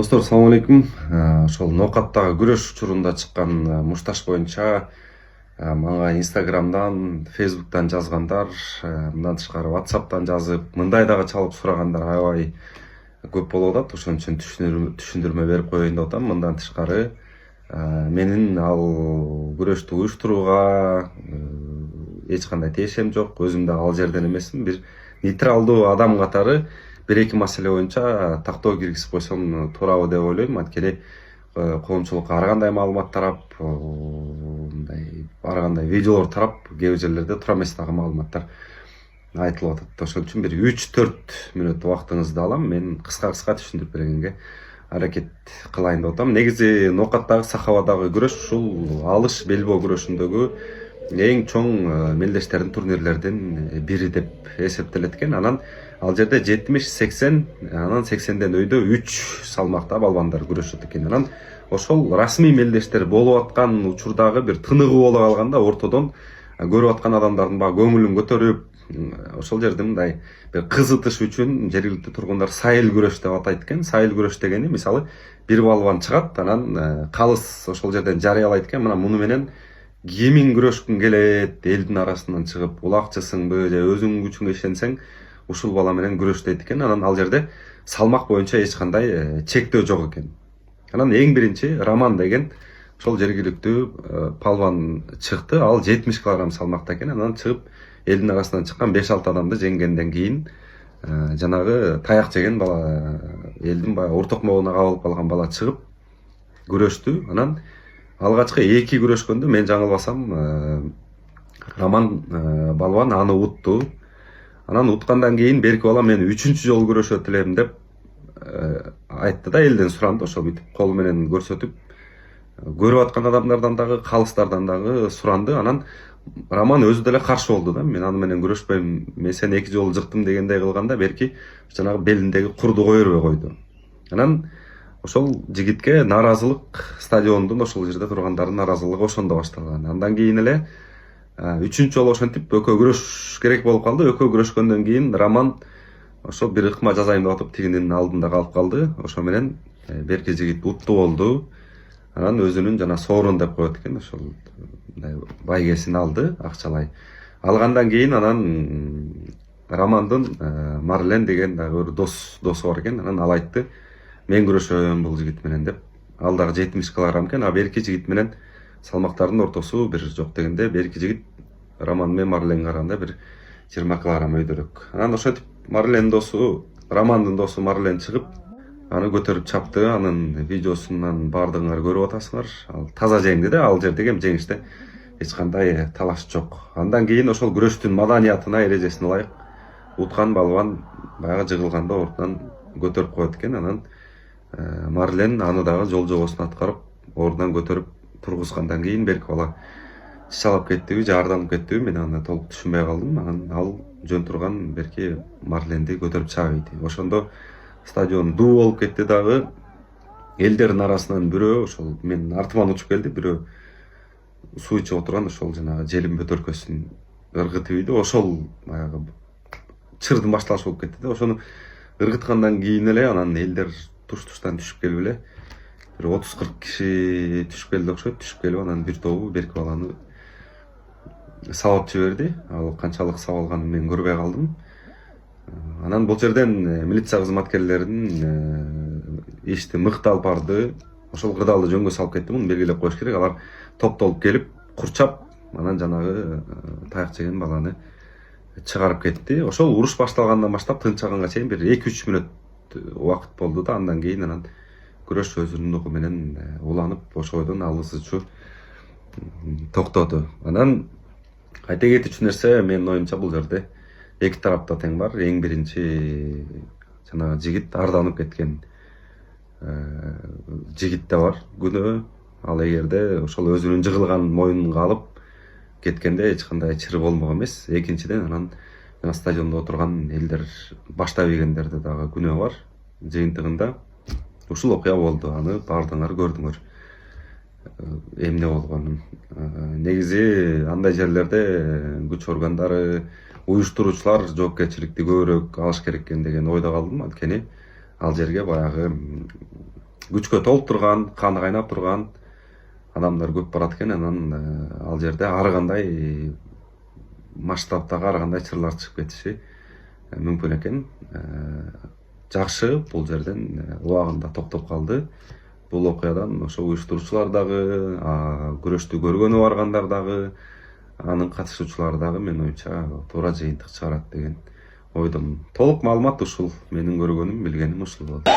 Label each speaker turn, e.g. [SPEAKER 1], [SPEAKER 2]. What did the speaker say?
[SPEAKER 1] Достор, салам алейкум. Ошол ноокаттагы күрөш учурунда чыккан мушташ боюнча мага Инстаграмдан, Фейсбуктан жазгандар, мындан тышкары WhatsApp'тан жазып, мындай дагы чалып сурагандар аябай көп болуп атат. Ошон үчүн түшүндүрмө берип коеюн деп атам. Мындан тышкары менин ал күрөштү уюштурууга эч кандай тиешем жок. Өзүм да ал жерден эмесмин. Бир нейтралдуу адам катары бир-эки маселе боюнча тактоо киргизип койсом туурабы деп ойлойм. Анткени коомчулукка ар кандай маалымат тарап, мындай ар кандай видеолор тарап, кээ бир жерлерде туура эмес дагы маалыматтар айтылып атат. Ошон үчүн бир 3-4 мүнөт убактыңызды алам. Мен кыска түшүндүрүп бергенге аракет кылайын деп атам. Негизи ноокаттагы Сахавадагы күрөш ушул алыш белбоо күрөшүндөгү эң чоң мелдештердин турнирлердин бири деп эсептелет экен. Анан ал жерде 70-80, анан 80ден өйдө 3 салмакта балбандар күрөшөт экен. Анан ошол расмий мелдештер болуп аткан учурдагы бир тыныгуу боло калганда ортодон көрүп аткан адамдардын баягы көңүлүн көтөрүп, ошол жерде мындай бир кызытыш үчүн жергиликтүү тургундар сайыл күрөш деп атайт экен. Сайыл күрөш дегени мисалы бир балбан чыгат, анан калыс ошол жерден жарыялайт экен. Мына муну менен кимиң күрөшкүң келет, элдин арасынан чыгып, улакчысыңбы же өзүңүн күчүңө ишенсең ушул бала менен күрөш дейт экен. Анан ал жерде салмак боюнча эч кандай чектөө жок экен. Анан эң биринчи Роман деген ошол жергиликтүү палван чыкты. Ал 70 кг салмакта экен. Анан чыгып элдин арасынан чыккан 5-6 адамды жеңгенден кийин жанагы таяк жеген бала, элдин баягы ортокмогуна кабылып калган бала чыгып күрөштү. Анан алгачкы 2 күрөшкөндө мен жаңылбасам Роман балбан аны утту. Анан уткандан кийин берки бала мен 3-чү жолу күрөшөт элем деп айтты да, элден суранды. Ошол бүтүп колу менен көрсөтүп көрүп аткан адамдардан дагы, калыстардан дагы суранды. Анан Роман өзү деле каршы болду да. Мен аны менен күрөшпөйм, мен сени 2 жолу жыктым дегендей кылганда берки жанагы белиндеги курду койбой койду. Анан ошол жигитке нааразылык, стадиондун ошол жерде тургандардын нааразылыгы ошондо башталган. Андан кийин эле 3-чү жолу ошентип экөө күрөш керек болуп калды. Экөө күрөшкөндөн кийин Роман ошол бир ыкма жазайын деп атып тигинин алдында калып калды. Ошо менен берки жигит утту болду. Анан өзүнүн жана соорун деп коет экен, ошол мындай байгесин алды, акчалай. Алгандан кийин анан Романдын Марлен деген дагы бир досу бар экен. Анан ал айтты: "Мен күрөшөм бул жигит менен" деп. Ал дагы 70 кг экен, а берки жигит менен салмактардын ортосу бир жок дегенде берки жигит Роман менен Марленге караганда бир 20 кг өйдөрөөк. Анан ошентип Марлен досу, Романдын досу Марлен чыгып, аны көтөрүп чапты. Анын видеосунан баардыгыңар көрүп атасыңар. Ал таза жеңди да, ал жердеги жеңиште эч кандай талаш жок. Андан кийин ошол күрөштүн маданиятына, эрежесине ылайык уткан балбан баягы жыгылганда ордунан көтөрүп коет экен. Анан Марлен аны дагы жол жобосун аткарып, ордунан көтөрүп тургузгандан кийин берки бала чалып кеттиби, жаарданып кеттиби, мен аны толук түшүнбөй калдым. Анан ал жөн турган берки Марленди көтөрүп чыга ийди. Ошондо стадион дуу болуп кетти дагы. Элдердин арасынан бирөө ошол менин артыман учуп келди, бирөө суу ичип отурган ошол жанагы желим бөтөркөсүн ыргытып ийди. Ошол баягы чырдын башталышы болуп кетти да. Ошону ыргыткандан кийин эле анан элдер туш-туштан түшүп келип эле бир 30-40 киши түшүп келди окшойт. Түшүп келип анан бир тобу берки баланы сабап жиберди. Ал канчалык сабалганын мен көрбөй калдым. Анан бул жерден милиция кызматкерлеринин ишти мыкты алып барды. Ошол кырдаалды жөнгө салып кетти. Муну белгилеп коюш керек. Алар топтолуп келип, курчап, анан жанагы таяк жеген баланы чыгарып кетти. Ошол уруш башталгандан баштап тынчаганга чейин бир 2-3 мүнөт убакыт болду да. Андан кийин анан күрөш өзүнүн менен уланып, ошол бойдон алгысызчу токтоду. Анан айта кетичү нерсе, менин оюмча бул жерде эки тарапта тең бар. Эң биринчи жанагы жигит, арданып кеткен жигитте бар күнөө. Ал эгерде ошол өзүнүн жыгылган моюнунга алып кеткенде эч кандай чыр болмок эмес. Экинчиден анан жана стадиондо отурган элдер башта бергендерде дагы күнөө бар. Жыйынтыгында ушул окуя болду. Аны баардыгыңар көрдүңөр эмне болгонун. Негизи андай жерлерде күч органдары, уюштуруучулар жоопкерчиликти көбүрөөк алыш керек экен деген ойдо калдым. Анткени ал жерге баягы күчкө толуп турган, каны кайнап турган адамдар көп барат экен. Анан ал жерде ар кандай масштабтагы ар кандай чырлар чыгып кетиши мүмкүн экен. Жакшы, бул жерден убагында токтоп калды. Бул окуядан ошо уюштуруучулар дагы, күрөштү көргөнү баргандар дагы, анын катышуучулары дагы менин оюмча туура жыйынтык чыгарат деген ойдомун. Толук маалымат ушул. Менин көргөнүм, билгеним ушул болду.